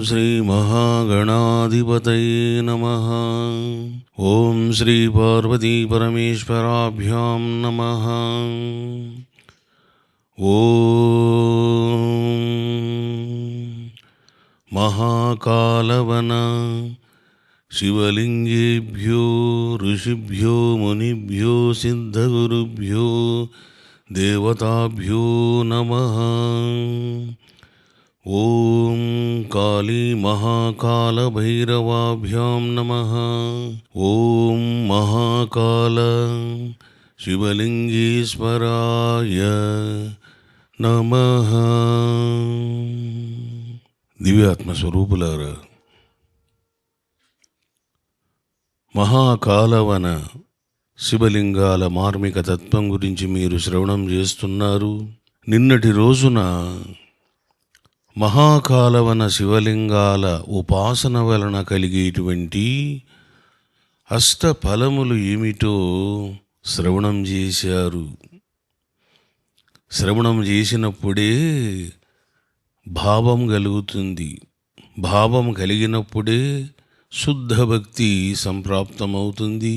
श्रीमहागणाधिपतये नमः। ॐ श्रीपार्वतीपरमेश्वराभ्यां नमः। ॐ महाकालवन शिवलिंगेभ्यो ऋषिभ्यो मुनिभ्यो सिद्धगुरुभ्यो देवताभ्यो नमः। ॐ काली महाकालभैरवाभ्यां नमः। ॐ महाकाल शिवलिंगेश्वराय नमः। దివ్యాత్మస్వరూపులారా, మహాకాలవన శివలింగాల మార్మిక తత్వం గురించి మీరు శ్రవణం చేస్తున్నారు. నిన్నటి రోజున మహాకాలవన శివలింగాల ఉపాసన వలన కలిగేటువంటి అష్టఫలములు ఏమిటో శ్రవణం చేశారు. శ్రవణం చేసినప్పుడే భావం కలుగుతుంది. భావం కలిగినప్పుడే శుద్ధ భక్తి సంప్రాప్తమవుతుంది.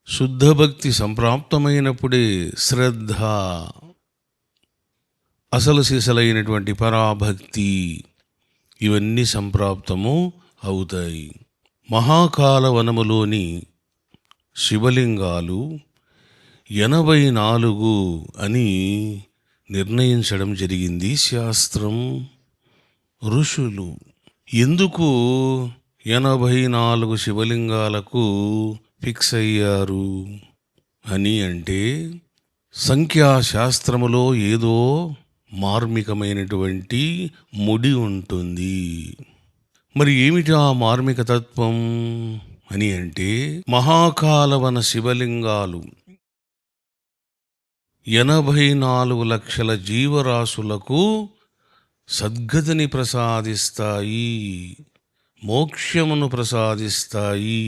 శుద్ధ భక్తి సంప్రాప్తమైనప్పుడే శ్రద్ధ, అసలు సిసలైనటువంటి పరాభక్తి, ఇవన్నీ సంప్రాప్తము అవుతాయి. మహాకాలవనములోని శివలింగాలు 84 అని నిర్ణయించడం జరిగింది శాస్త్రం, ఋషులు. ఎందుకు 84 శివలింగాలకు ఫిక్స్ అయ్యారు అని అంటే, సంఖ్యాశాస్త్రములో ఏదో మార్మికమైనటువంటి ముడి ఉంటుంది. మరి ఏమిటి ఆ మార్మిక తత్వం అని అంటే, మహాకాలవన శివలింగాలు 84 లక్షల జీవరాశులకు సద్గతిని ప్రసాదిస్తాయి, మోక్షమును ప్రసాదిస్తాయి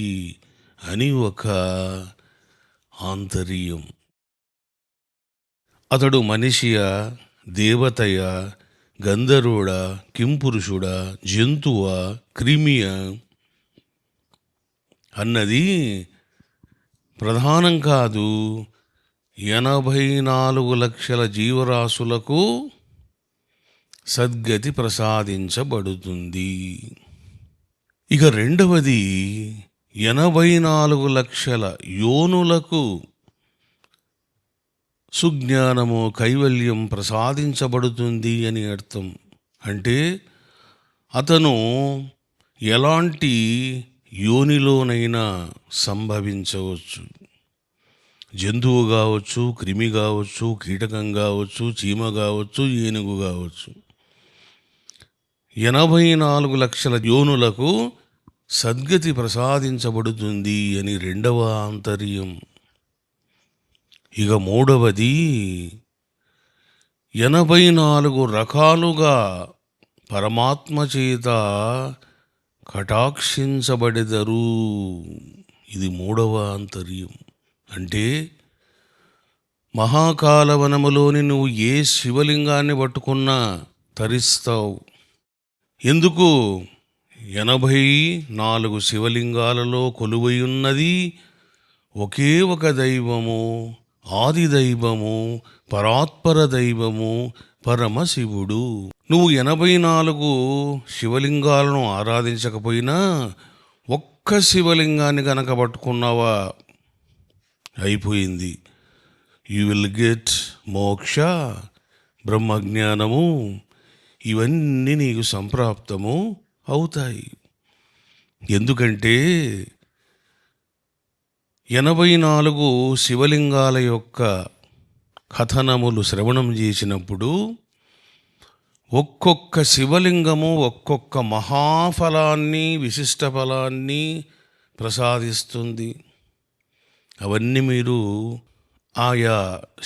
అని ఒక ఆంతర్యం. అతడు మనిషియా, దేవతయా, గంధర్వుడా, కింపురుషుడా, జంతువా, క్రిమియా అన్నది ప్రధానం కాదు. 84 లక్షల జీవరాశులకు సద్గతి ప్రసాదించబడుతుంది. ఇక రెండవది, 84 లక్షల యోనులకు సుజ్ఞానము, కైవల్యం ప్రసాదించబడుతుంది అని అర్థం. అంటే అతను ఎలాంటి యోనిలోనైనా సంభవించవచ్చు. జంతువు కావచ్చు, క్రిమి కావచ్చు, కీటకం కావచ్చు, చీమ కావచ్చు, ఏనుగు కావచ్చు. 84 లక్షల యోనులకు సద్గతి ప్రసాదించబడుతుంది అని రెండవ ఆంతర్యం. ఇక మూడవది, 84 రకాలుగా పరమాత్మ చేత కటాక్షించబడెదరు. ఇది మూడవ ఆంతర్యం. అంటే మహాకాలవనములోని నువ్వు ఏ శివలింగాన్ని పట్టుకున్నా తరిస్తావు. ఎందుకు? 84 శివలింగాలలో కొలువై ఉన్నది ఒకే ఒక దైవము, ఆది దైవము, పరాత్పర దైవము, పరమశివుడు. నువ్వు 84 శివలింగాలను ఆరాధించకపోయినా ఒక్క శివలింగాన్ని కనుక పట్టుకున్నావా అయిపోయింది. యు విల్ గెట్ మోక్ష, బ్రహ్మజ్ఞానము, ఇవన్నీ నీకు సంప్రాప్తము అవుతాయి. ఎందుకంటే 84 శివలింగాల యొక్క కథనములు శ్రవణం చేసినప్పుడు ఒక్కొక్క శివలింగము ఒక్కొక్క మహాఫలాన్ని, విశిష్ట ఫలాన్ని ప్రసాదిస్తుంది. అవన్నీ మీరు ఆయా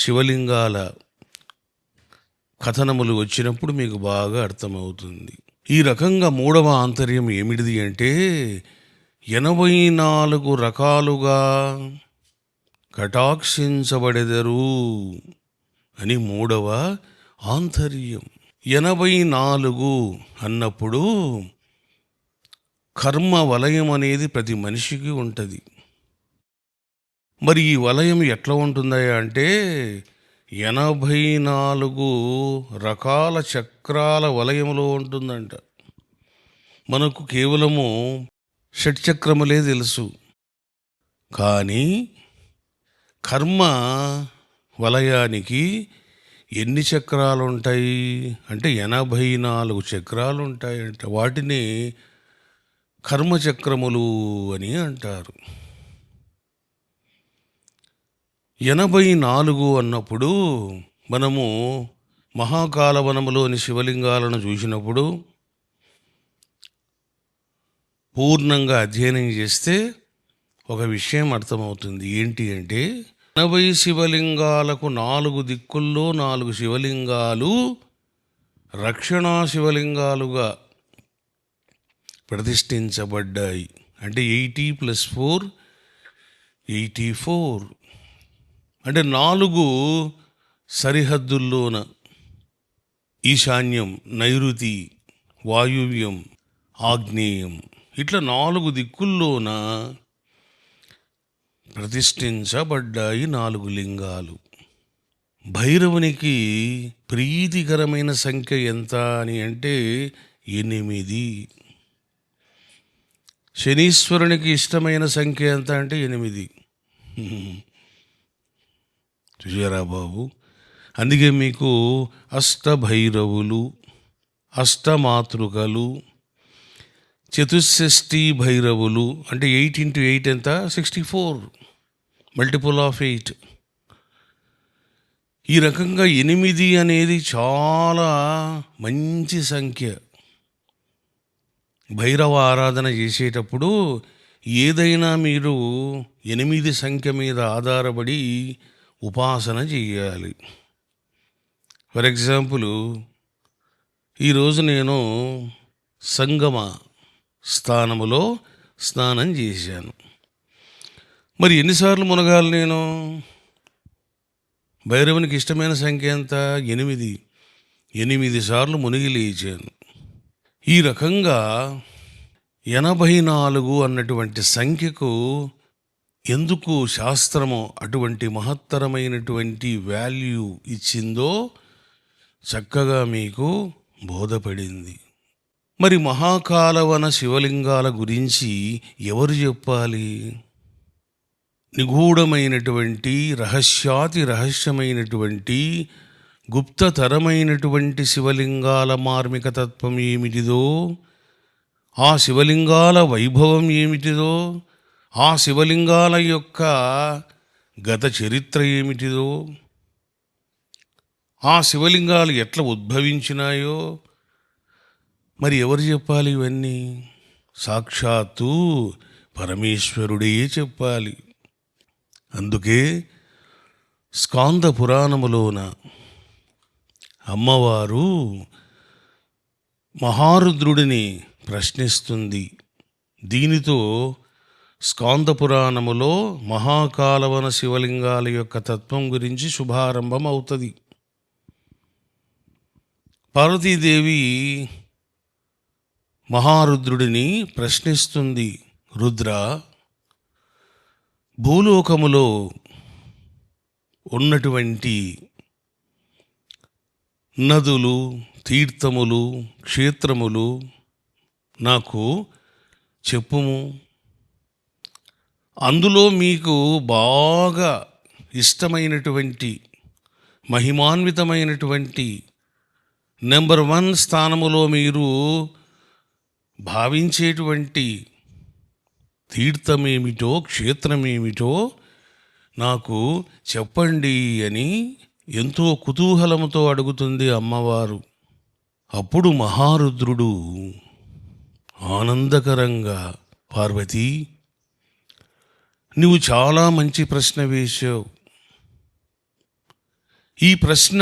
శివలింగాల కథనములు వచ్చినప్పుడు మీకు బాగా అర్థమవుతుంది. ఈ రకంగా మూడవ ఆంతర్యం ఏమిటిది అంటే, 84 రకాలుగా కటాక్షించబడెదరు అని మూడవ ఆంతర్యం. 84 అన్నప్పుడు కర్మ వలయం అనేది ప్రతి మనిషికి ఉంటుంది. మరి ఈ వలయం ఎట్లా ఉంటుందా అంటే 84 రకాల చక్రాల వలయంలో ఉంటుందంట. మనకు కేవలము షట్చక్రములే తెలుసు, కానీ కర్మ వలయానికి ఎన్ని చక్రాలు ఉంటాయి అంటే 84 చక్రాలు ఉంటాయంట. వాటిని కర్మచక్రములు అని అంటారు. 84 అన్నప్పుడు మనము మహాకాలవనములోని శివలింగాలను చూసినప్పుడు పూర్ణంగా అధ్యయనం చేస్తే ఒక విషయం అర్థమవుతుంది. ఏంటి అంటే 80 శివలింగాలకు 4 దిక్కుల్లో 4 శివలింగాలు రక్షణా శివలింగాలుగా ప్రతిష్ఠించబడ్డాయి. అంటే 80 + 4 84. అంటే 4 సరిహద్దుల్లోన ఈశాన్యం, నైరుతి, వాయువ్యం, ఆగ్నేయం, ఇట్లా 4 దిక్కుల్లోన ప్రతిష్ఠించబడ్డాయి 4 లింగాలు. భైరవునికి ప్రీతికరమైన సంఖ్య ఎంత అని అంటే 8. శనీశ్వరునికి ఇష్టమైన సంఖ్య ఎంత అంటే 8. చూసారా బాబు? అందుకే మీకు అష్టభైరవులు, అష్టమాతృకలు, చతుషష్ఠి భైరవులు. అంటే 8 × 8 ఎంత? 64, మల్టిపుల్ ఆఫ్ 8. ఈ రకంగా 8 అనేది చాలా మంచి సంఖ్య. భైరవ ఆరాధన చేసేటప్పుడు ఏదైనా మీరు 8 సంఖ్య మీద ఆధారపడి ఉపాసన చేయాలి. ఫర్ ఎగ్జాంపుల్, ఈరోజు నేను సంగమ స్థానములో స్నానం చేశాను. మరి ఎన్నిసార్లు మునగాలి నేను? భైరవునికి ఇష్టమైన సంఖ్య ఎంత? 8. 8 సార్లు మునిగి లేచాను. ఈ రకంగా 84 అన్నటువంటి సంఖ్యకు ఎందుకు శాస్త్రము అటువంటి మహత్తరమైనటువంటి వాల్యూ ఇచ్చిందో చక్కగా మీకు బోధపడింది. మరి మహాకాలవన శివలింగాల గురించి ఎవరు చెప్పాలి? నిగూఢమైనటువంటి రహస్యాతి రహస్యమైనటువంటి గుప్తతరమైనటువంటి శివలింగాల మార్మిక తత్వం ఏమిటిదో, ఆ శివలింగాల వైభవం ఏమిటిదో, ఆ శివలింగాల యొక్క గత చరిత్ర ఏమిటిదో, ఆ శివలింగాలు ఎట్లా ఉద్భవించినాయో మరి ఎవరు చెప్పాలి? ఇవన్నీ సాక్షాత్తు పరమేశ్వరుడే చెప్పాలి. అందుకే స్కాంద పురాణములోన అమ్మవారు మహారుద్రుడిని ప్రశ్నిస్తుంది. దీనితో స్కాంద పురాణములో మహాకాలవన శివలింగాల యొక్క తత్వం గురించి శుభారంభం అవుతుంది. పార్వతీదేవి మహారుద్రుడిని ప్రశ్నిస్తుంది, రుద్ర, భూలోకములో ఉన్నటువంటి నదులు, తీర్థములు, క్షేత్రములు నాకు చెప్పుము. అందులో మీకు బాగా ఇష్టమైనటువంటి మహిమాన్వితమైనటువంటి నెంబర్ 1 స్థానములో మీరు భావించేటువంటి తీర్థమేమిటో, క్షేత్రమేమిటో నాకు చెప్పండి అని ఎంతో కుతూహలముతో అడుగుతుంది అమ్మవారు. అప్పుడు మహారుద్రుడు ఆనందకరంగా, పార్వతీ, నువ్వు చాలా మంచి ప్రశ్న వేశావు. ఈ ప్రశ్న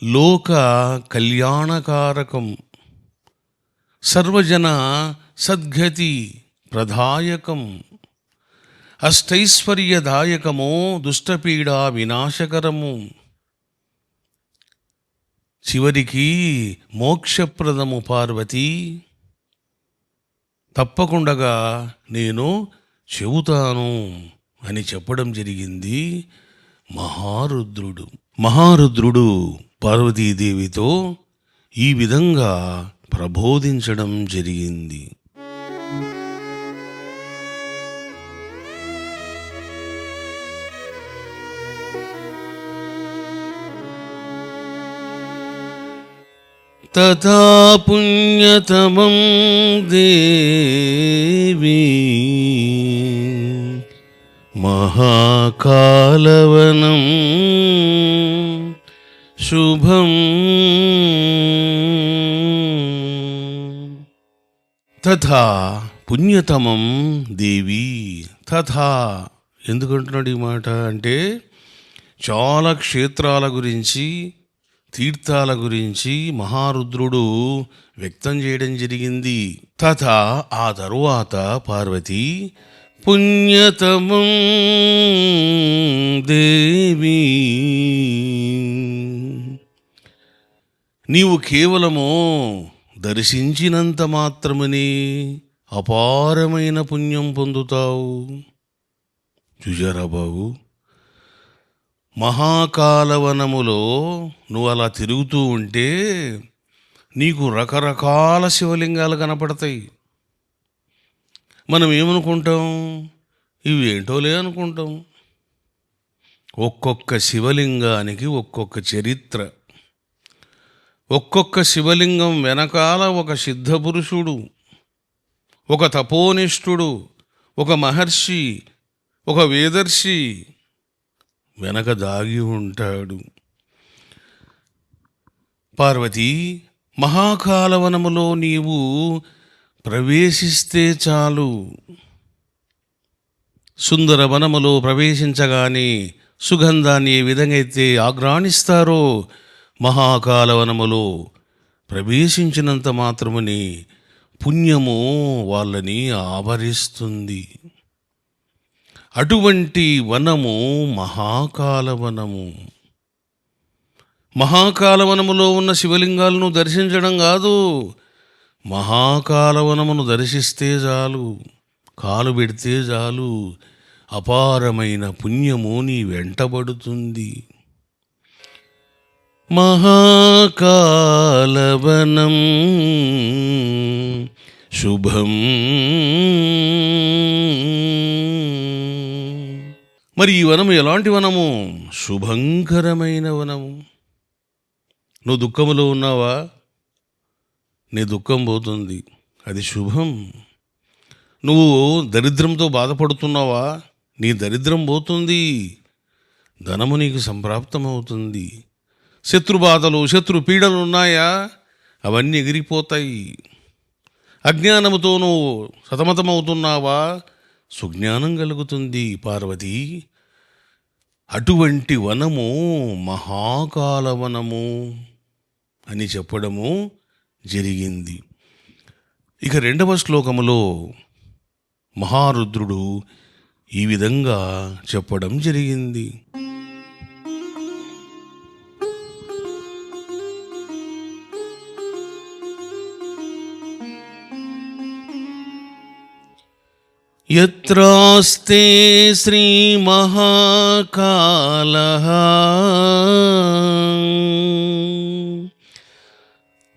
లోక కళ్యాణకారకం, సర్వజన సద్గతి ప్రదాయకం, అష్టైశ్వర్యదాయకమో, దుష్టపీడా వినాశకరము. చివరికి మోక్షప్రదము పార్వతి, తప్పకుండా నేను చెబుతాను అని చెప్పడం జరిగింది మహారుద్రుడు పార్వతీదేవితో ఈ విధంగా ప్రబోధించడం జరిగింది. తథా పుణ్యతమం దేవి మహాకాలవనం శుభం. తథా పుణ్యతమం దేవి. తథా ఎందుకంటున్నాడు ఈ మాట అంటే, చాలా క్షేత్రాల గురించి, తీర్థాల గురించి మహారుద్రుడు వ్యక్తం చేయడం జరిగింది. తథా ఆ తరువాత పార్వతి పుణ్యతమం దేవి, నీవు కేవలము దర్శించినంత మాత్రమని అపారమైన పుణ్యం పొందుతావు. చూశారా బాబు, మహాకాలవనములో నువ్వు అలా తిరుగుతూ ఉంటే నీకు రకరకాల శివలింగాలు కనపడతాయి. మనం ఏమనుకుంటాం, ఇవి ఏంటోలే అనుకుంటాం. ఒక్కొక్క శివలింగానికి ఒక్కొక్క చరిత్ర, ఒక్కొక్క శివలింగం వెనకాల ఒక సిద్ధపురుషుడు, ఒక తపోనిష్ఠుడు, ఒక మహర్షి, ఒక వేదర్షి వెనక దాగి ఉంటాడు. పార్వతి, మహాకాలవనములో నీవు ప్రవేశిస్తే చాలు, సుందర వనములో ప్రవేశించగానే సుగంధాన్ని ఏ విధంగా అయితే ఆఘ్రాణిస్తారో, మహాకాలవనములో ప్రవేశించినంత మాత్రమని పుణ్యము వాళ్ళని ఆవరిస్తుంది. అటువంటి వనము మహాకాలవనము. మహాకాలవనములో ఉన్న శివలింగాలను దర్శించడం కాదు, మహాకాలవనమును దర్శిస్తే చాలు, కాలు పెడితే చాలు, అపారమైన పుణ్యము నీ వెంటబడుతుంది. మహాకాలవనం శుభం. మరి ఈ వనము ఎలాంటి వనము? శుభంకరమైన వనము. నువ్వు దుఃఖములో ఉన్నావా? నీ దుఃఖం పోతుంది, అది శుభం. నువ్వు దరిద్రంతో బాధపడుతున్నావా? నీ దరిద్రం పోతుంది, ధనము నీకు సంప్రాప్తమవుతుంది. శత్రుబాధలు, శత్రు పీడలు ఉన్నాయా? అవన్నీ ఎగిరిపోతాయి. అజ్ఞానముతో నువ్వు సతమతమవుతున్నావా? సుజ్ఞానం కలుగుతుంది. పార్వతి, అటువంటి వనము మహాకాలవనము అని చెప్పడము జరిగింది. ఇక 2వ శ్లోకములో మహారుద్రుడు ఈ విధంగా చెప్పడం జరిగింది. యత్రాస్తే శ్రీ మహాకాలః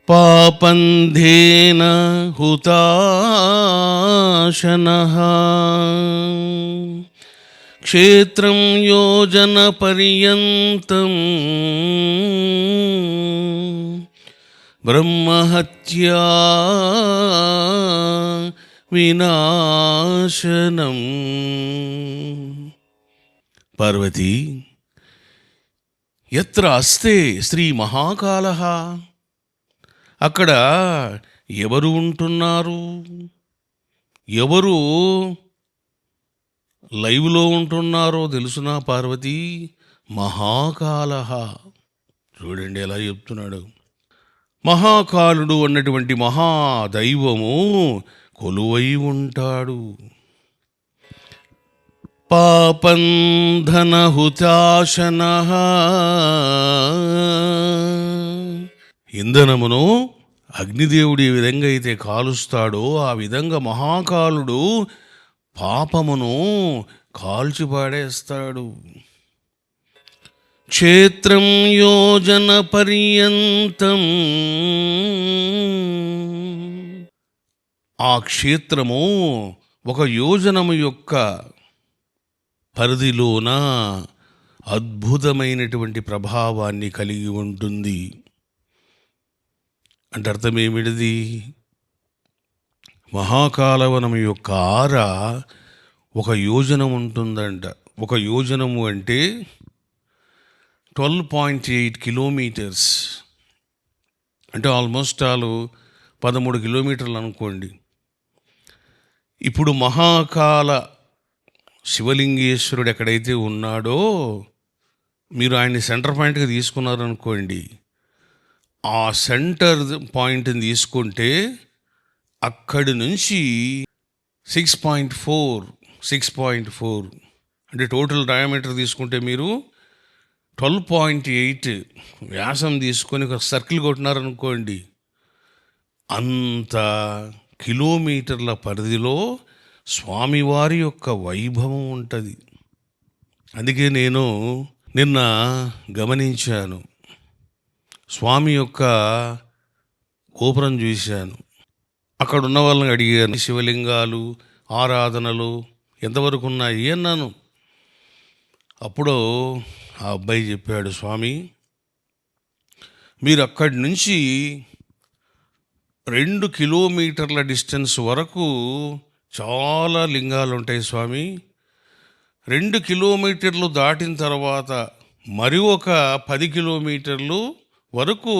పాపంధేన హుతాశనః క్షేత్రం యోజన పర్యంతం బ్రహ్మహత్యా వినాశనం. పార్వతి, యత్ర అస్తే శ్రీ మహాకాలః, అక్కడ ఎవరు ఉంటున్నారు? ఎవరు లైవ్లో ఉంటున్నారో తెలుసునా పార్వతి? మహాకాలః. చూడండి ఎలా చెప్తున్నాడు. మహాకాలుడు అన్నటువంటి మహాదైవము కొలువై ఉంటాడు. పాపంధన హుతాశనః ఇంధనమును అగ్నిదేవుడు ఏ విధంగా అయితే కాలుస్తాడో ఆ విధంగా మహాకాలుడు పాపమును కాల్చిపాడేస్తాడు. క్షేత్రం యోజన పర్యంతం, ఆ క్షేత్రము ఒక యోజనము యొక్క పరిధిలోన అద్భుతమైనటువంటి ప్రభావాన్ని కలిగి ఉంటుంది. అంటే అర్థం ఏమిటిది? మహాకాలవనం యొక్క ఆర ఒక యోజనం ఉంటుందంట. ఒక యోజనము అంటే 12.8 కిలోమీటర్స్, అంటే ఆల్మోస్ట్ 13 కిలోమీటర్లు అనుకోండి. ఇప్పుడు మహాకాల శివలింగేశ్వరుడు ఎక్కడైతే ఉన్నాడో, మీరు ఆయన్ని సెంటర్ పాయింట్గా తీసుకున్నారనుకోండి, ఆ సెంటర్ పాయింట్ని తీసుకుంటే అక్కడి నుంచి 6.4 అంటే టోటల్ డయామీటర్ తీసుకుంటే మీరు 12.8 వ్యాసం తీసుకొని ఒక సర్కిల్ కొట్టినారనుకోండి, అంత కిలోమీటర్ల పరిధిలో స్వామివారి యొక్క వైభవం ఉంటుంది. అందుకే నేను నిన్న గమనించాను, స్వామి యొక్క గోపురం చూశాను. అక్కడ ఉన్న వాళ్ళని అడిగాను, శివలింగాలు ఆరాధనలు ఎంతవరకు ఉన్నాయి అన్నాను. అప్పుడు ఆ అబ్బాయి చెప్పాడు, స్వామి మీరు అక్కడి నుంచి 2 కిలోమీటర్ల డిస్టెన్స్ వరకు చాలా లింగాలు ఉంటాయి స్వామి. 2 కిలోమీటర్లు దాటిన తర్వాత మరి ఒక 10 కిలోమీటర్లు వరకు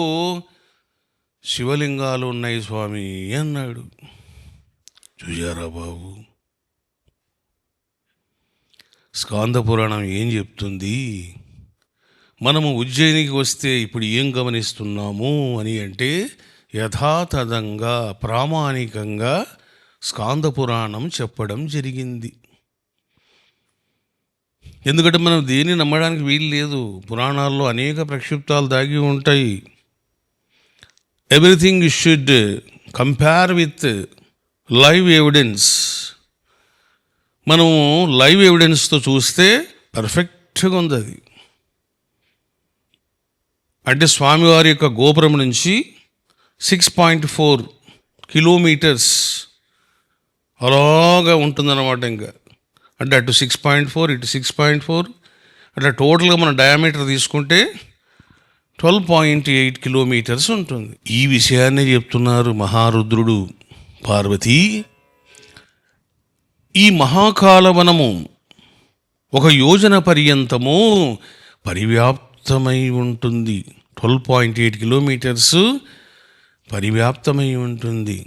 శివలింగాలు ఉన్నాయి స్వామి అన్నాడు. చూశారా బాబు, స్కాంద పురాణం ఏం చెప్తుంది? మనము ఉజ్జయినికి వస్తే ఇప్పుడు ఏం గమనిస్తున్నాము అని అంటే, యథాతథంగా ప్రామాణికంగా స్కాంద పురాణం చెప్పడం జరిగింది. ఎందుకంటే మనం దేన్ని నమ్మడానికి వీలు లేదు. పురాణాల్లో అనేక ప్రక్షిప్తాలు దాగి ఉంటాయి. Everything you should compare with live evidence. మనము లైవ్ ఎవిడెన్స్తో చూస్తే పర్ఫెక్ట్గా ఉంది అది. అంటే స్వామివారి యొక్క గోపురం నుంచి 6.4 కిలోమీటర్స్ అలాగా ఉంటుందన్నమాట. ఇంకా అంటే అటు 6.4 ఇటు 6.4, అట్లా టోటల్గా మన డయామీటర్ తీసుకుంటే 12.8 కిలోమీటర్స్ ఉంటుంది. ఈ విషయాన్నే చెప్తున్నారు మహారుద్రుడు. పార్వతీ, ఈ మహాకాలవనము ఒక యోజన పర్యంతము పరివ్యాప్తమై ఉంటుంది. 12.8 కిలోమీటర్స్ పరివ్యాప్తమై ఉంటుంది.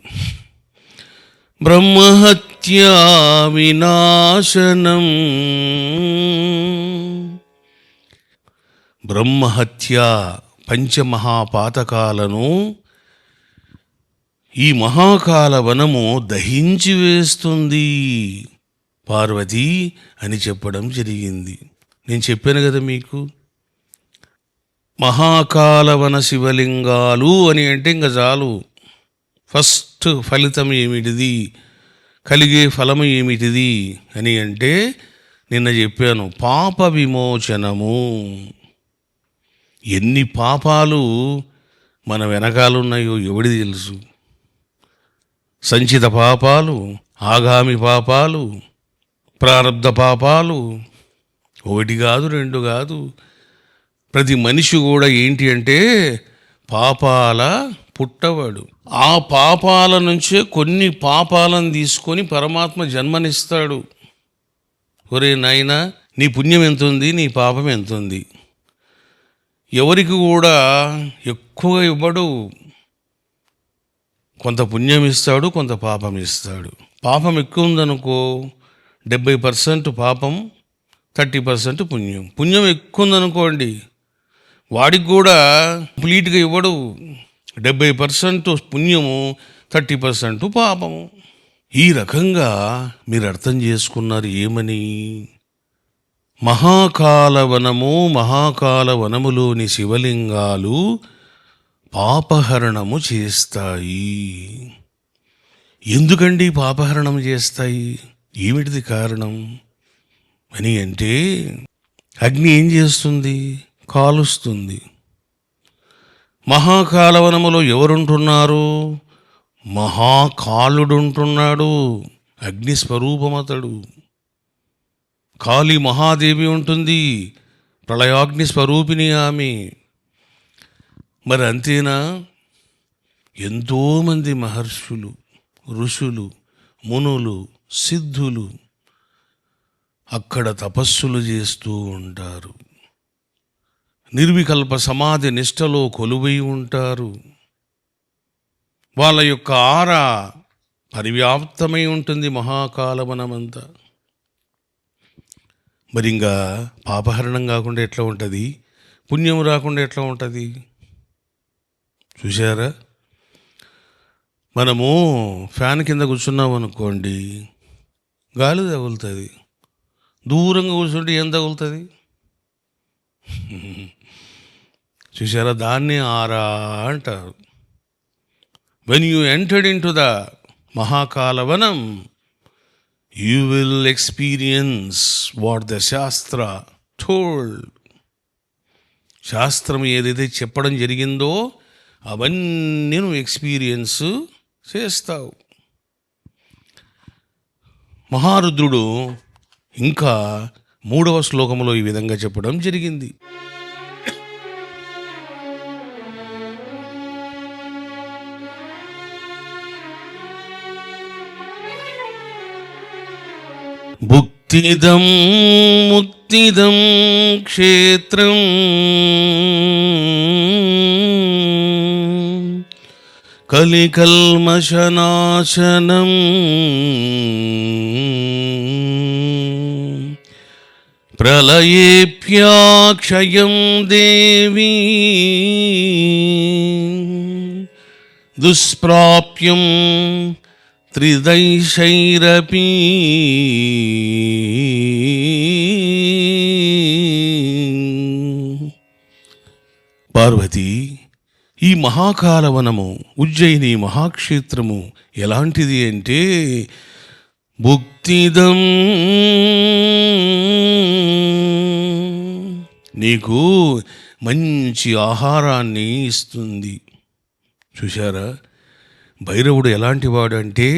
బ్రహ్మహత్యా వినాశనం, బ్రహ్మహత్య పంచమహాపాతకాలను ఈ మహాకాల వనము దహించి వేస్తుంది పార్వతి అని చెప్పడం జరిగింది. నేను చెప్పాను కదా మీకు, మహాకాలవన శివలింగాలు అని అంటే ఇంకా చాలు. ఫస్ట్ ఫలితం ఏమిటిది, కలిగే ఫలము ఏమిటిది అని అంటే నిన్న చెప్పాను, పాప విమోచనము. ఎన్ని పాపాలు మన వెనకాలన్నాయో ఎవడిది తెలుసు? సంచిత పాపాలు, ఆగామి పాపాలు, ప్రారబ్ధ పాపాలు, 1 కాదు 2 కాదు. ప్రతి మనిషి కూడా ఏంటి అంటే పాపాల పుట్టవాడు. ఆ పాపాల నుంచే కొన్ని పాపాలను తీసుకొని పరమాత్మ జన్మనిస్తాడు. ఒరే నాయనా, నీ పుణ్యం ఎంతుంది, నీ పాపం ఎంతుంది? ఎవరికి కూడా ఎక్కువ ఇవ్వడు. కొంత పుణ్యం ఇస్తాడు, కొంత పాపం ఇస్తాడు. పాపం ఎక్కువ ఉందనుకో 70% పాపం, 30% పుణ్యం. పుణ్యం ఎక్కువ ఉందనుకోండి, వాడికి కూడా కంప్లీట్గా ఇవ్వడు. 70% పుణ్యము, 30% పాపము. ఈ రకంగా మీరు అర్థం చేసుకున్నారు ఏమని? మహాకాలవనము, మహాకాలవనములోని శివలింగాలు పాపహరణము చేస్తాయి. ఎందుకండి పాపహరణం చేస్తాయి? ఏమిటిది కారణం అని అంటే, అగ్ని ఏం చేస్తుంది? కాలుస్తుంది. మహాకాలవనములో ఎవరుంటున్నారు? మహాకాలుడుంటున్నాడు. అగ్ని స్వరూపమతడు. కాళీ మహాదేవి ఉంటుంది, ప్రళయాగ్ని స్వరూపిణి ఆమె. మరి అంతేనా? ఎంతోమంది మహర్షులు, ఋషులు, మునులు, సిద్ధులు అక్కడ తపస్సులు చేస్తూ ఉంటారు. నిర్వికల్ప సమాధి నిష్టలో కొలువై ఉంటారు. వాళ్ళ యొక్క ఆరా పరివ్యాప్తమై ఉంటుంది మహాకాలవనమంతా. మరి ఇంకా పాపహరణం కాకుండా ఎట్లా ఉంటుంది? పుణ్యం రాకుండా ఎట్లా ఉంటుంది? చూశారా? మనము ఫ్యాన్ కింద కూర్చున్నాం అనుకోండి, గాలి తగులుతుంది. దూరంగా కూర్చుంటే ఏం తగులుతుంది? చూశారా? దాన్ని ఆరా అంటారు. When you entered into the Mahakalavanam, you will experience what the shastra told. శాస్త్రం ఏదైతే చెప్పడం జరిగిందో అవన్నీ నువ్వు ఎక్స్పీరియన్స్ చేస్తావు. మహారుద్రుడు ఇంకా 3వ శ్లోకంలో ఈ విధంగా చెప్పడం జరిగింది. భుక్తిదం ముక్తిదం క్షేత్రం కలికల్మషనాశనం ప్రళయేప్యాక్షయం దేవీ దుష్ప్రాప్యం త్రిదైశైరపి. పార్వతి, ఈ మహాకాలవనము, ఉజ్జయిని మహాక్షేత్రము ఎలాంటిది అంటే, భుక్తిదం, నీకు మంచి ఆహారాన్ని ఇస్తుంది. చూశారా? భైరవుడు ఎలాంటి వాడు అంటే,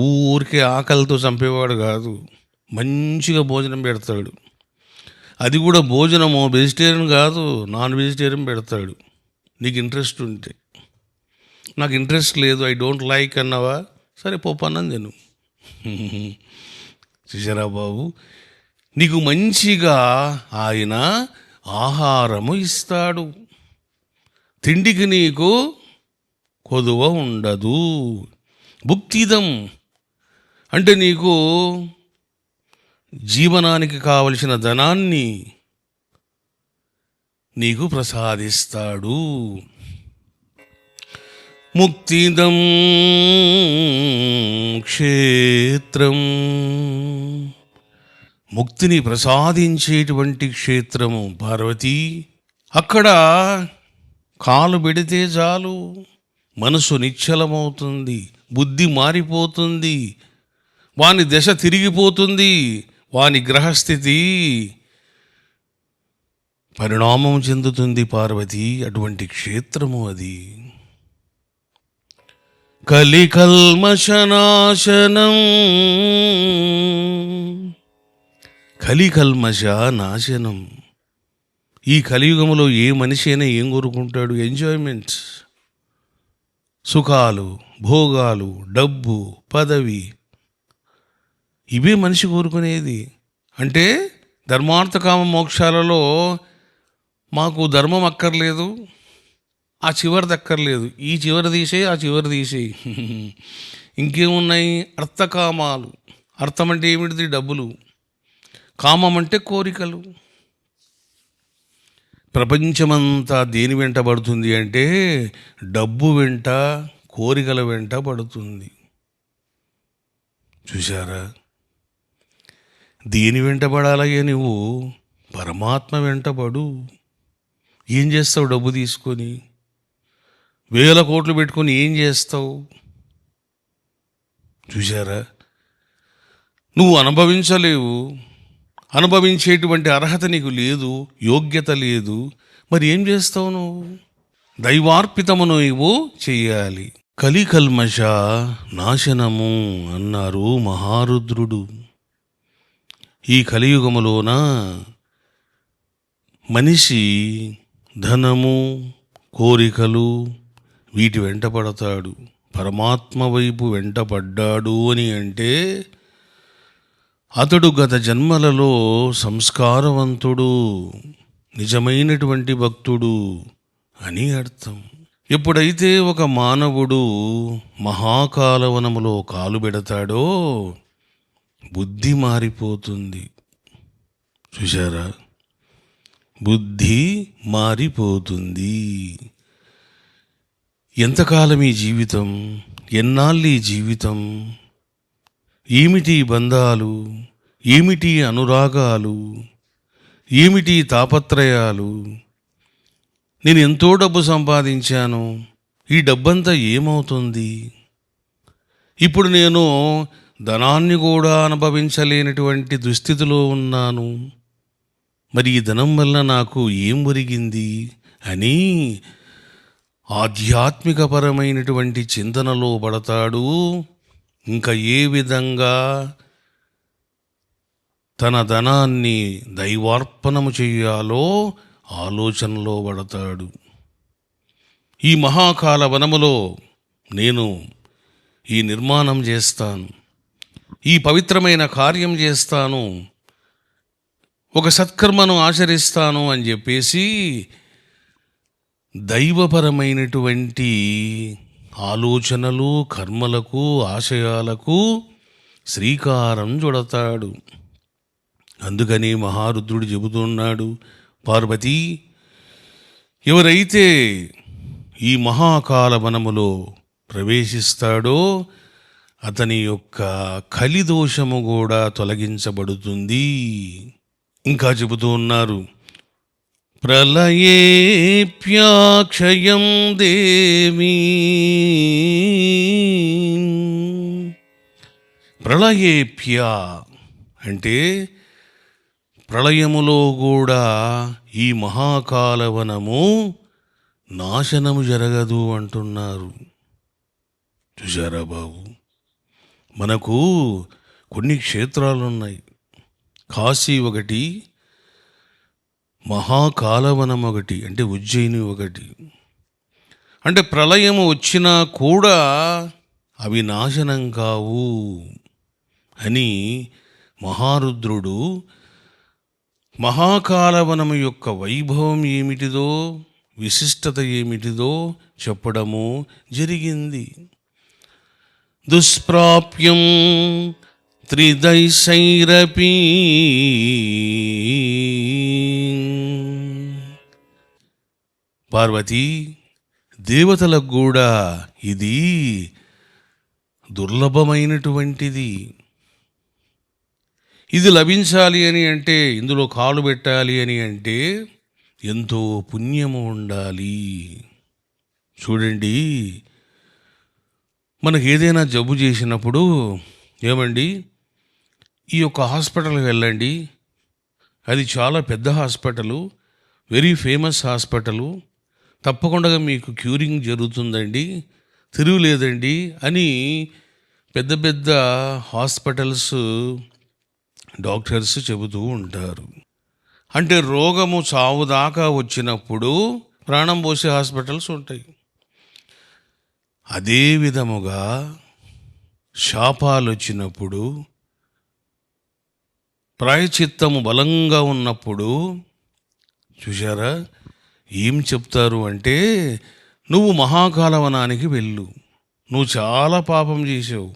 ఊరికే ఆకలితో చంపేవాడు కాదు, మంచిగా భోజనం పెడతాడు. అది కూడా భోజనము వెజిటేరియన్ కాదు, నాన్ వెజిటేరియన్ పెడతాడు. నీకు ఇంట్రెస్ట్ ఉంటే. నాకు ఇంట్రెస్ట్ లేదు, ఐ డోంట్ లైక్ అన్నావా, సరే పప్పు అన్నం తిను. చూసారా బాబు? నీకు మంచిగా ఆయన ఆహారము ఇస్తాడు. తిండికి నీకు కొదువ ఉండదు. భుక్తిదం అంటే నీకు జీవనానికి కావలసిన ధనాన్ని నీకు ప్రసాదిస్తాడు. ముక్తిదం క్షేత్రం, ముక్తిని ప్రసాదించేటువంటి క్షేత్రము పార్వతి. అక్కడ కాలు పెడితే చాలు, మనసు నిశ్చలమవుతుంది, బుద్ధి మారిపోతుంది, వాని దశ తిరిగిపోతుంది, వాని గ్రహస్థితి పరిణామం చెందుతుంది పార్వతి. అటువంటి క్షేత్రము అది. కలికల్మషనాశనం, కలికల్మష నాశనం. ఈ కలియుగంలో ఏ మనిషి అయినా ఏం కోరుకుంటాడు? ఎంజాయ్మెంట్, సుఖాలు, భోగాలు, డబ్బు, పదవి, ఇవే మనిషి కోరుకునేది. అంటే ధర్మార్థకామ మోక్షాలలో మాకు ధర్మం అక్కర్లేదు, ఆ చివరిది అక్కర్లేదు, ఈ చివరి తీసేయి, ఆ చివరి తీసేయి. ఇంకేమున్నాయి? అర్థకామాలు. అర్థం అంటే ఏమిటిది? డబ్బులు. కామం అంటే కోరికలు. ప్రపంచమంతా దేని వెంట పడుతుంది అంటే డబ్బు వెంట, కోరికల వెంట పడుతుంది. చూశారా? దేని వెంట పడాలయ్యా నువ్వు? పరమాత్మ వెంట పడు. ఏం చేస్తావు డబ్బు తీసుకొని? వేల కోట్లు పెట్టుకొని ఏం చేస్తావు? చూశారా? నువ్వు అనుభవించలేవు, అనుభవించేటువంటి అర్హత నీకు లేదు, యోగ్యత లేదు. మరి ఏం చేస్తావు నువ్వు? దైవార్పితమును నువ్వు చెయ్యాలి. కలికల్మష నాశనము అన్నారు మహారుద్రుడు. ఈ కలియుగములోన మనిషి ధనము, కోరికలు వీటి వెంట పడతాడు. పరమాత్మ వైపు వెంట పడ్డాడు అని అంటే అతడు గత జన్మలలో సంస్కారవంతుడు, నిజమైనటువంటి భక్తుడు అని అర్థం. ఎప్పుడైతే ఒక మానవుడు మహాకాలవనములో కాలు పెడతాడో బుద్ధి మారిపోతుంది. చూశారా? బుద్ధి మారిపోతుంది. ఎంతకాలం ఈ జీవితం? ఎన్నాళ్ళు ఈ జీవితం? ఏమిటి బంధాలు? ఏమిటి అనురాగాలు? ఏమిటి తాపత్రయాలు? నేను ఎంతో డబ్బు సంపాదించాను, ఈ డబ్బంతా ఏమవుతుంది? ఇప్పుడు నేను ధనాన్ని కూడా అనుభవించలేనటువంటి దుస్థితిలో ఉన్నాను. మరి ఈ ధనం వల్ల నాకు ఏం ఒరిగింది అని ఆధ్యాత్మికపరమైనటువంటి చింతనలో పడతాడు. ఇంకా ఏ విధంగా తన ధనాన్ని దైవార్పణము చెయ్యాలో ఆలోచనలో పడతాడు. ఈ మహాకాల వనములో నేను ఈ నిర్మాణం చేస్తాను, ఈ పవిత్రమైన కార్యం చేస్తాను, ఒక సత్కర్మను ఆచరిస్తాను అని చెప్పేసి దైవపరమైనటువంటి ఆలోచనలు, కర్మలకు, ఆశయాలకు శ్రీకారం చుడతాడు. అందుకని మహారుద్రుడు చెబుతున్నాడు, పార్వతీ, ఎవరైతే ఈ మహాకాల వనములో ప్రవేశిస్తాడో అతని యొక్క కలిదోషము కూడా తొలగించబడుతుంది. ఇంకా చెబుతూ ఉన్నారు, ప్రళయేప్యాక్షయం దేవి. ప్రళయేప్య అంటే ప్రళయములో కూడా ఈ మహాకాలవనము నాశనము జరగదు అంటున్నారు. చూశారా బాబు? మనకు కొన్ని క్షేత్రాలు ఉన్నాయి. కాశీ ఒకటి, మహాకాలవనం ఒకటి, అంటే ఉజ్జయిని ఒకటి. అంటే ప్రళయము వచ్చినా కూడా అవి నాశనం కావు అని మహారుద్రుడు మహాకాలవనము యొక్క వైభవం ఏమిటిదో, విశిష్టత ఏమిటిదో చెప్పడము జరిగింది. దుష్ప్రాప్యం త్రిదైశైరపి పార్వతీ, దేవతలకు కూడా ఇది దుర్లభమైనటువంటిది. ఇది లభించాలి అని అంటే, ఇందులో కాలు పెట్టాలి అని అంటే ఎంతో పుణ్యము ఉండాలి. చూడండి, మనకు ఏదైనా జబ్బు చేసినప్పుడు ఏమండి, ఈ యొక్క హాస్పిటల్కి వెళ్ళండి, అది చాలా పెద్ద హాస్పిటలు, వెరీ ఫేమస్ హాస్పిటలు, తప్పకుండా మీకు క్యూరింగ్ జరుగుతుందండి, తిరుగులేదండి అని పెద్ద పెద్ద హాస్పిటల్స్ డాక్టర్స్ చెబుతూ ఉంటారు. అంటే రోగము చావు దాకా వచ్చినప్పుడు ప్రాణం పోసే హాస్పిటల్స్ ఉంటాయి. అదే విధముగా శాపాలు వచ్చినప్పుడు, ప్రాయచిత్తము బలంగా ఉన్నప్పుడు చూశారా ఏం చెప్తారు అంటే, నువ్వు మహాకాలవనానికి వెళ్ళు, నువ్వు చాలా పాపం చేసావు,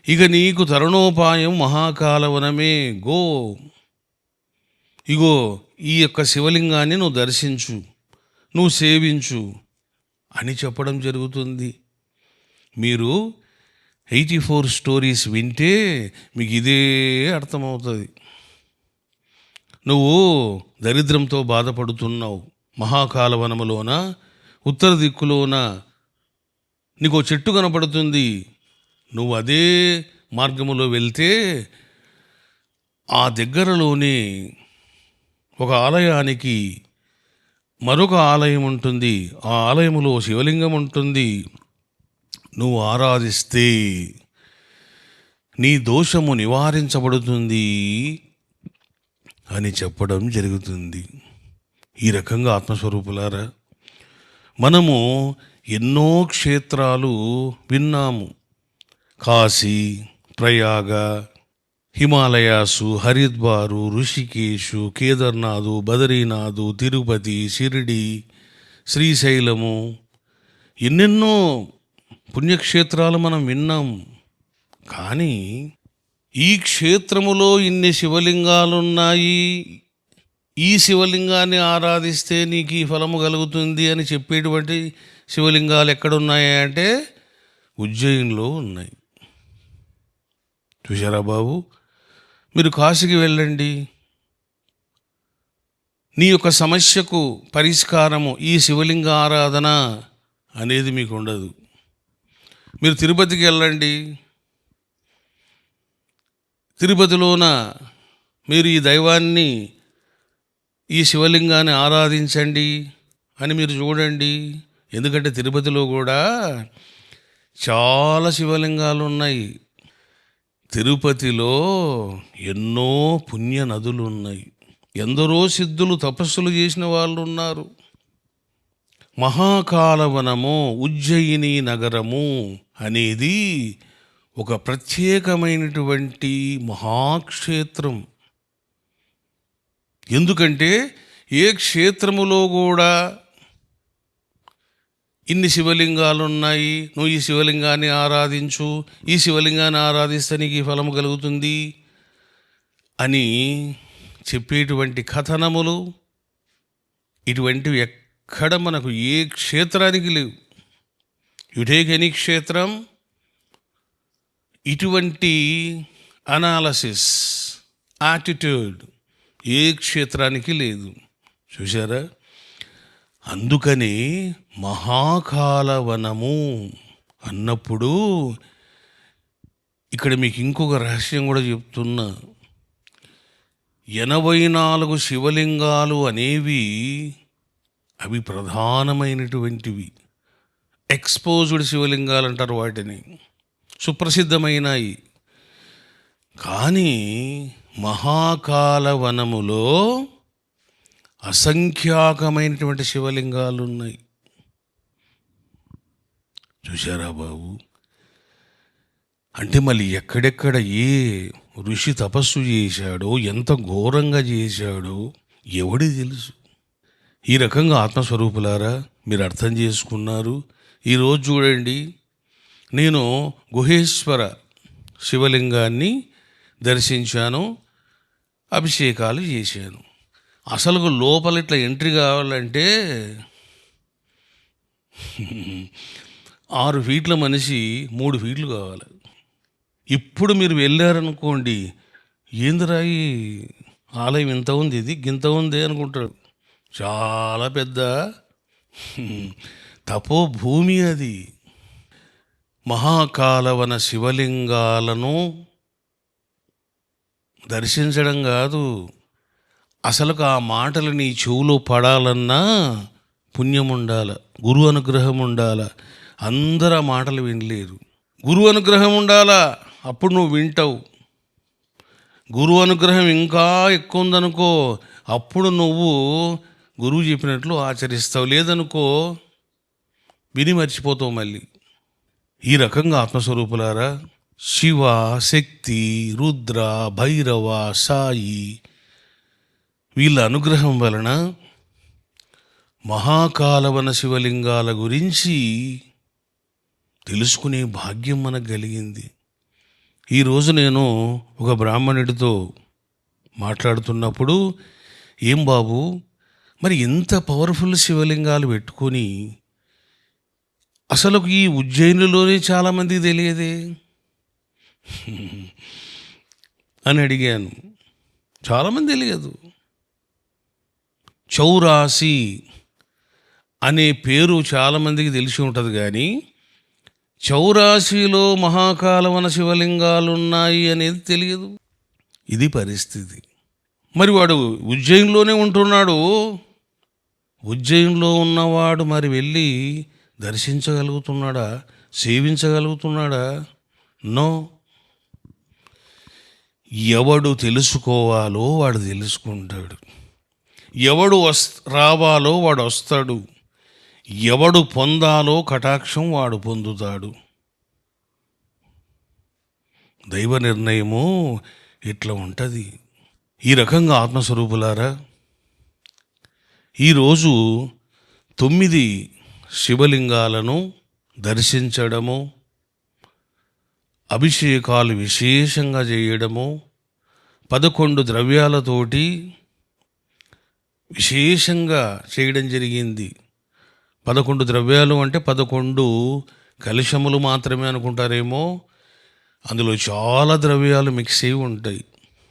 ఇక నీకు తరుణోపాయం మహాకాలవనమే, గో, ఇగో ఈ యొక్క శివలింగాన్ని నువ్వు దర్శించు, నువ్వు సేవించు అని చెప్పడం జరుగుతుంది. మీరు 84 స్టోరీస్ వింటే మీకు ఇదే అర్థమవుతుంది. నువ్వు దరిద్రంతో బాధపడుతున్నావు, మహాకాలవనములోన ఉత్తర దిక్కులోన నీకు చెట్టు కనపడుతుంది. నువ్వు అదే మార్గములో వెళ్తే ఆ దగ్గరలోనే ఒక ఆలయానికి మరొక ఆలయం ఉంటుంది. ఆ ఆలయములో శివలింగం ఉంటుంది. నువ్వు ఆరాధిస్తే నీ దోషము నివారించబడుతుంది అని చెప్పడం జరుగుతుంది. ఈ రకంగా ఆత్మస్వరూపులారా, మనము ఎన్నో క్షేత్రాలు విన్నాము. కాశీ, ప్రయాగ, హిమాలయాసు, హరిద్వారు, ఋషికేశు, కేదార్నాథు, బదరీనాథు, తిరుపతి, షిరిడి, శ్రీశైలము, ఎన్నెన్నో పుణ్యక్షేత్రాలు మనం విన్నాము. కానీ ఈ క్షేత్రములో ఇన్ని శివలింగాలున్నాయి, ఈ శివలింగాన్ని ఆరాధిస్తే నీకు ఈ ఫలము కలుగుతుంది అని చెప్పేటువంటి శివలింగాలు ఎక్కడున్నాయి అంటే ఉజ్జయిన్లో ఉన్నాయి. చూశారా బాబు? మీరు కాశీకి వెళ్ళండి, నీ యొక్క సమస్యకు పరిష్కారము ఈ శివలింగ ఆరాధన అనేది మీకు ఉండదు. మీరు తిరుపతికి వెళ్ళండి, తిరుపతిలోన మీరు ఈ దైవాన్ని, ఈ శివలింగాన్ని ఆరాధించండి అని మీరు చూడండి. ఎందుకంటే తిరుపతిలో కూడా చాలా శివలింగాలు ఉన్నాయి. తిరుపతిలో ఎన్నో పుణ్య నదులు ఉన్నాయి. ఎందరో సిద్ధులు తపస్సులు చేసిన వాళ్ళు ఉన్నారు. మహాకాలవనము, ఉజ్జయిని నగరము అనేది ఒక ప్రత్యేకమైనటువంటి మహాక్షేత్రం. ఎందుకంటే ఏ క్షేత్రములో కూడా ఇన్ని శివలింగాలు ఉన్నాయి, నువ్వు ఈ శివలింగాన్ని ఆరాధించు, ఈ శివలింగాన్ని ఆరాధిస్తే నీకు ఈ ఫలము కలుగుతుంది అని చెప్పేటువంటి కథనములు ఇటువంటివి ఎక్కడ మనకు ఏ క్షేత్రానికి లేవు. యు టేక్ ఎనీ క్షేత్రం, ఇటువంటి అనాలసిస్ యాటిట్యూడ్ ఏ క్షేత్రానికి లేదు. చూశారా? అందుకని మహాకాలవనము అన్నప్పుడు ఇక్కడ మీకు ఇంకొక రహస్యం కూడా చెప్తున్నా. 84 శివలింగాలు అనేవి అవి ప్రధానమైనటువంటివి. ఎక్స్పోజ్డ్ శివలింగాలు అంటారు వాటిని, సుప్రసిద్ధమైనవి. కానీ మహాకాలవనములో అసంఖ్యాకమైనటువంటి శివలింగాలు ఉన్నాయి. చూశారా బాబు? అంటే మళ్ళీ ఎక్కడెక్కడ ఏ ఋషి తపస్సు చేశాడో, ఎంత ఘోరంగా చేశాడో ఎవడి తెలుసు. ఈ రకంగా ఆత్మస్వరూపులారా మీరు అర్థం చేసుకున్నారు. ఈరోజు చూడండి, నేను గుహేశ్వర శివలింగాన్ని దర్శించాను, అభిషేకాలు చేశాను. అసలు లోపల ఇట్లా ఎంట్రీ కావాలంటే 6 ఫీట్ల మనిషి 3 ఫీట్లు కావాలి. ఇప్పుడు మీరు వెళ్ళారనుకోండి, ఏందిరా ఈ ఆలయం ఇంత ఉంది, ఇది గింత ఉంది అనుకుంటారు. చాలా పెద్ద తపోభూమి అది. మహాకాలవన శివలింగాలను దర్శించడం కాదు, అసలు ఆ మాటలు నీ చెవులో పడాలన్నా పుణ్యం ఉండాల, గురు అనుగ్రహం ఉండాల. అందరూ ఆ మాటలు వినలేరు. గురు అనుగ్రహం ఉండాలా, అప్పుడు నువ్వు వింటావు. గురువు అనుగ్రహం ఇంకా ఎక్కువ ఉందనుకో, అప్పుడు నువ్వు గురువు చెప్పినట్లు ఆచరిస్తావు. లేదనుకో విని మర్చిపోతావు మళ్ళీ. ఈ రకంగా ఆత్మస్వరూపులారా, శివ, శక్తి, రుద్ర, భైరవ, సాయి వీళ్ళ అనుగ్రహం వలన మహాకాలవన శివలింగాల గురించి తెలుసుకునే భాగ్యం మనకు కలిగింది. ఈరోజు నేను ఒక బ్రాహ్మణుడితో మాట్లాడుతున్నప్పుడు, ఏం బాబు, మరి ఇంత పవర్ఫుల్ శివలింగాలు పెట్టుకొని అసలు ఈ ఉజ్జయినిలోనే చాలామందికి తెలియదే అని అడిగాను. చాలామంది తెలియదు. 84 అనే పేరు చాలామందికి తెలిసి ఉంటుంది, కానీ చౌరాసిలో మహాకాలవన శివలింగాలు ఉన్నాయి అనేది తెలియదు. ఇది పరిస్థితి. మరి వాడు ఉజ్జయిన్లోనే ఉంటున్నాడు. ఉజ్జయిన్లో ఉన్నవాడు మరి వెళ్ళి దర్శించగలుగుతున్నాడా, సేవించగలుగుతున్నాడా? నో. ఎవడు తెలుసుకోవాలో వాడు తెలుసుకుంటాడు, ఎవడు రావాలో వాడు వస్తాడు, ఎవడు పొందాలో కటాక్షం వాడు పొందుతాడు. దైవ నిర్ణయము ఇట్లా ఉంటుంది. ఈ రకంగా ఆత్మస్వరూపులారా, ఈరోజు 9 శివలింగాలను దర్శించడము, అభిషేకాలు విశేషంగా చేయడము, 11 ద్రవ్యాలతోటి విశేషంగా చేయడం జరిగింది. 11 ద్రవ్యాలు అంటే 11 కలశములు మాత్రమే అనుకుంటారేమో. అందులో చాలా ద్రవ్యాలు మిక్స్ అయి ఉంటాయి.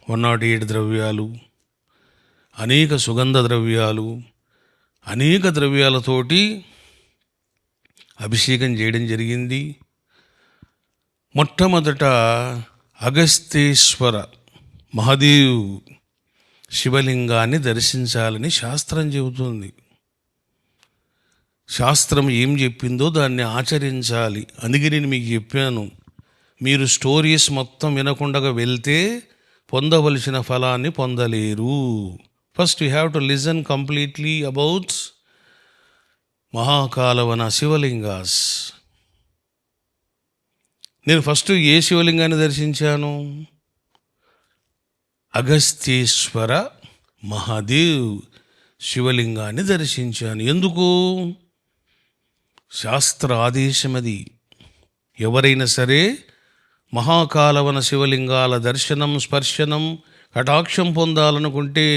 108 ద్రవ్యాలు, అనేక సుగంధ ద్రవ్యాలు, అనేక ద్రవ్యాలతోటి అభిషేకం చేయడం జరిగింది. మొట్టమొదట అగస్తేశ్వర మహాదేవ్ శివలింగాన్ని దర్శించాలని శాస్త్రం చెబుతుంది. శాస్త్రం ఏం చెప్పిందో దాన్ని ఆచరించాలి. అందుకే నేను మీకు చెప్పాను, మీరు స్టోరీస్ మొత్తం వినకుండా వెళ్తే పొందవలసిన ఫలాన్ని పొందలేరు. First you have to listen completely about Mahakalavana Shivalingas. నేను ఫస్ట్ ఏ శివలింగాన్ని దర్శించాను? అగస్తేశ్వర మహాదేవ్ శివలింగాన్ని దర్శించాను. ఎందుకు? శాస్త్ర ఆదేశం అది. ఎవరైనా సరే మహాకాలవన శివలింగాల దర్శనం, స్పర్శనం, కటాక్షం పొందాలనుకుంటే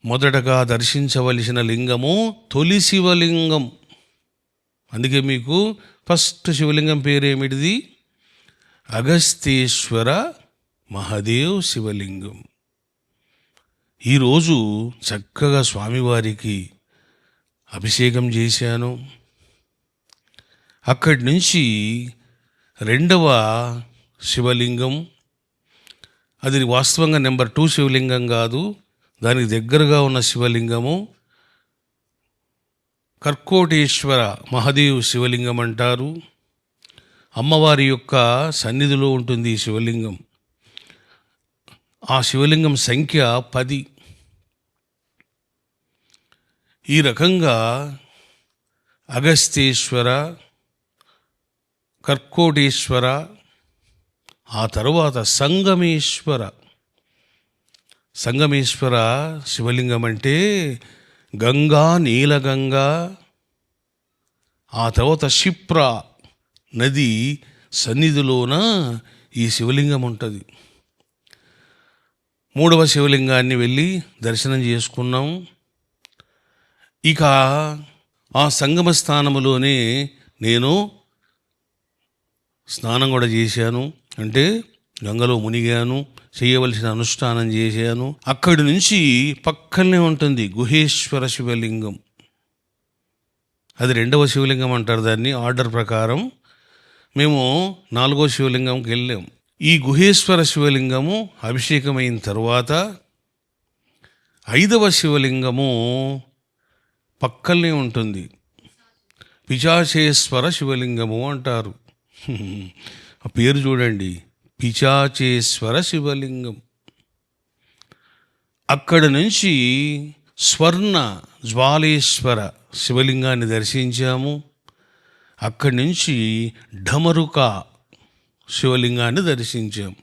మొదటగా దర్శించవలసిన లింగము తొలి శివలింగం. అందుకే మీకు ఫస్ట్ శివలింగం పేరేమిటిది? అగస్తేశ్వర మహాదేవ్ శివలింగం. ఈరోజు చక్కగా స్వామివారికి అభిషేకం చేశాను. అక్కడి నుంచి 2వ శివలింగం, అది వాస్తవంగా నెంబర్ 2 శివలింగం కాదు, దానికి దగ్గరగా ఉన్న శివలింగము కర్కోటేశ్వర మహాదేవ్ శివలింగం అంటారు. అమ్మవారి యొక్క సన్నిధిలో ఉంటుంది ఈ శివలింగం. ఆ శివలింగం సంఖ్య 10. ఈ రకంగా అగస్తేశ్వర, కర్కోటేశ్వర, ఆ తరువాత సంగమేశ్వర శివలింగం అంటే గంగా, నీలగంగా, ఆ తర్వాత క్షిప్ర నది సన్నిధిలోన ఈ శివలింగం ఉంటుంది. 3వ శివలింగాన్ని వెళ్ళి దర్శనం చేసుకున్నాం. ఇక ఆ సంగమ స్థానములోనే నేను స్నానం కూడా చేశాను. అంటే గంగలో మునిగాను, చేయవలసిన అనుష్ఠానం చేశాను. అక్కడి నుంచి పక్కనే ఉంటుంది గుహేశ్వర శివలింగం. అది 2వ శివలింగం అంటారు దాన్ని ఆర్డర్ ప్రకారం. మేము 4వ శివలింగంకి వెళ్ళాం. ఈ గుహేశ్వర శివలింగము అభిషేకమైన తర్వాత 5వ శివలింగము పక్కనే ఉంటుంది. పిశాచేశ్వర శివలింగము అంటారు. ఆ పేరు చూడండి, పిశాచేశ్వర శివలింగం. అక్కడి నుంచి స్వర్ణ జ్వాలేశ్వర శివలింగాన్ని దర్శించాము. అక్కడి నుంచి ఢమరుక శివలింగాన్ని దర్శించాము.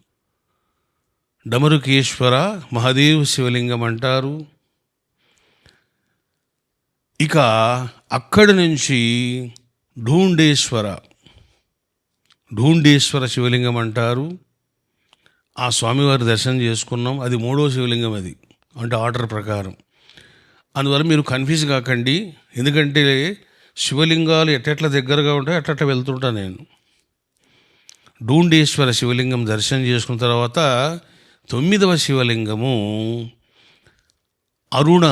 డమరుకేశ్వర మహాదేవ్ శివలింగం అంటారు. ఇక అక్కడి నుంచి ఢూండేశ్వర శివలింగం అంటారు. ఆ స్వామివారి దర్శనం చేసుకున్నాం. అది 3వ శివలింగం, అది అంటే ఆర్డర్ ప్రకారం. అందువల్ల మీరు కన్ఫ్యూజ్ కాకండి, ఎందుకంటే శివలింగాలు ఎట్లా దగ్గరగా ఉంటాయో అట్లా వెళ్తుంటా నేను. ఢూండేశ్వర శివలింగం దర్శనం చేసుకున్న తర్వాత 9వ శివలింగము అరుణ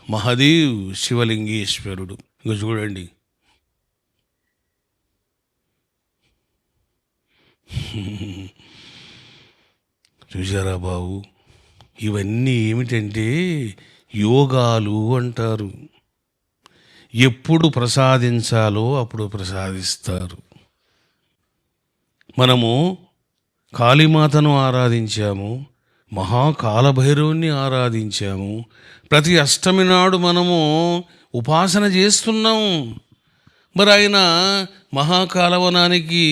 మహాదేవ్ శివలింగేశ్వరుడు. ఇంక చూడండి, చూసారా బాబు, ఇవన్నీ ఏమిటంటే యోగాలు అంటారు. ఎప్పుడు ప్రసాదించాలో అప్పుడు ప్రసాదిస్తారు. మనము కాళీమాతను ఆరాధించాము, మహాకాలభైరవుని ఆరాధించాము. ప్రతి అష్టమి నాడు మనము ఉపాసన చేస్తున్నాము. మరి ఆయన మహాకాలవనానికి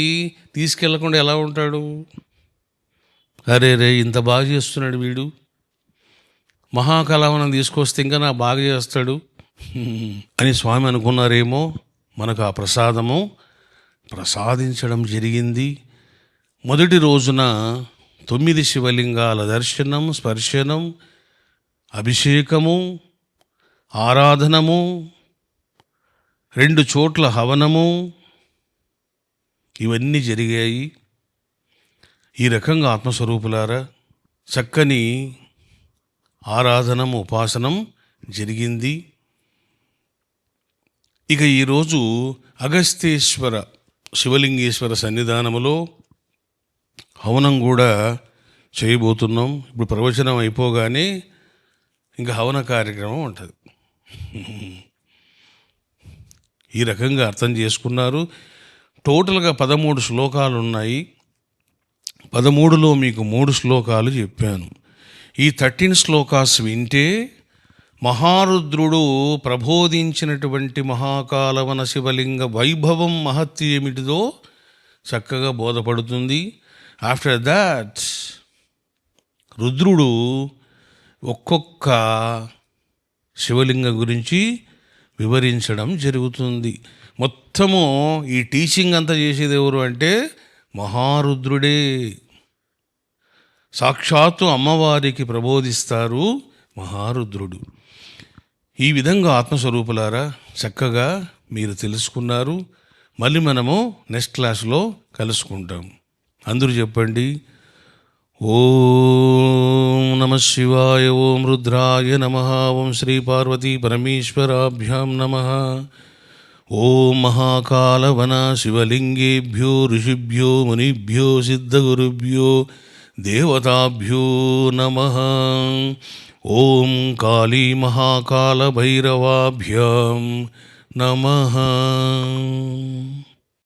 తీసుకెళ్లకుండా ఎలా ఉంటాడు? అరే రే, ఇంత బాగా చేస్తున్నాడు వీడు, మహాకళావనం తీసుకొస్తే ఇంకా నా బాగా చేస్తాడు అని స్వామి అనుకున్నారేమో. మనకు ఆ ప్రసాదము ప్రసాదించడం జరిగింది. మొదటి రోజున 9 శివలింగాల దర్శనం, స్పర్శనం, అభిషేకము, ఆరాధనము, 2 చోట్ల హవనము, ఇవన్నీ జరిగాయి. ఈ రకంగా ఆత్మస్వరూపులారా చక్కని ఆరాధనం, ఉపాసనం జరిగింది. ఇక ఈరోజు అగస్తేశ్వర శివలింగేశ్వర సన్నిధానములో హవనం కూడా చేయబోతున్నాం. ఇప్పుడు ప్రవచనం అయిపోగానే ఇంకా హవన కార్యక్రమం ఉంటుంది. ఈ రకంగా అర్థం చేసుకున్నారు. టోటల్గా 13 శ్లోకాలు ఉన్నాయి. 13లో మీకు 3 శ్లోకాలు చెప్పాను. ఈ 13 శ్లోకాస్ వింటే మహారుద్రుడు ప్రబోధించినటువంటి మహాకాలవన శివలింగ వైభవం, మహత్తి ఏమిటిదో చక్కగా బోధపడుతుంది. ఆఫ్టర్ దాట్ రుద్రుడు ఒక్కొక్క శివలింగం గురించి వివరించడం జరుగుతుంది. మొత్తము ఈ టీచింగ్ అంతా చేసేది ఎవరు అంటే మహారుద్రుడే. సాక్షాత్తు అమ్మవారికి ప్రబోధిస్తారు మహారుద్రుడు. ఈ విధంగా ఆత్మస్వరూపులారా చక్కగా మీరు తెలుసుకున్నారు. మళ్ళీ మనము నెక్స్ట్ క్లాస్లో కలుసుకుంటాం. అందరూ చెప్పండి, ఓం నమః శివాయ, ఓం రుద్రాయ నమః, ఓం శ్రీ పార్వతీ పరమేశ్వరాభ్యాం నమః, ఓం మహాకాలవన శివలింగేభ్యో ఋషిభ్యో మునిభ్యో సిద్ధగురుభ్యో దేవతాభ్యో నమః. ఓం కాళీ మహాకాళభైరవాభ్యాం నమః.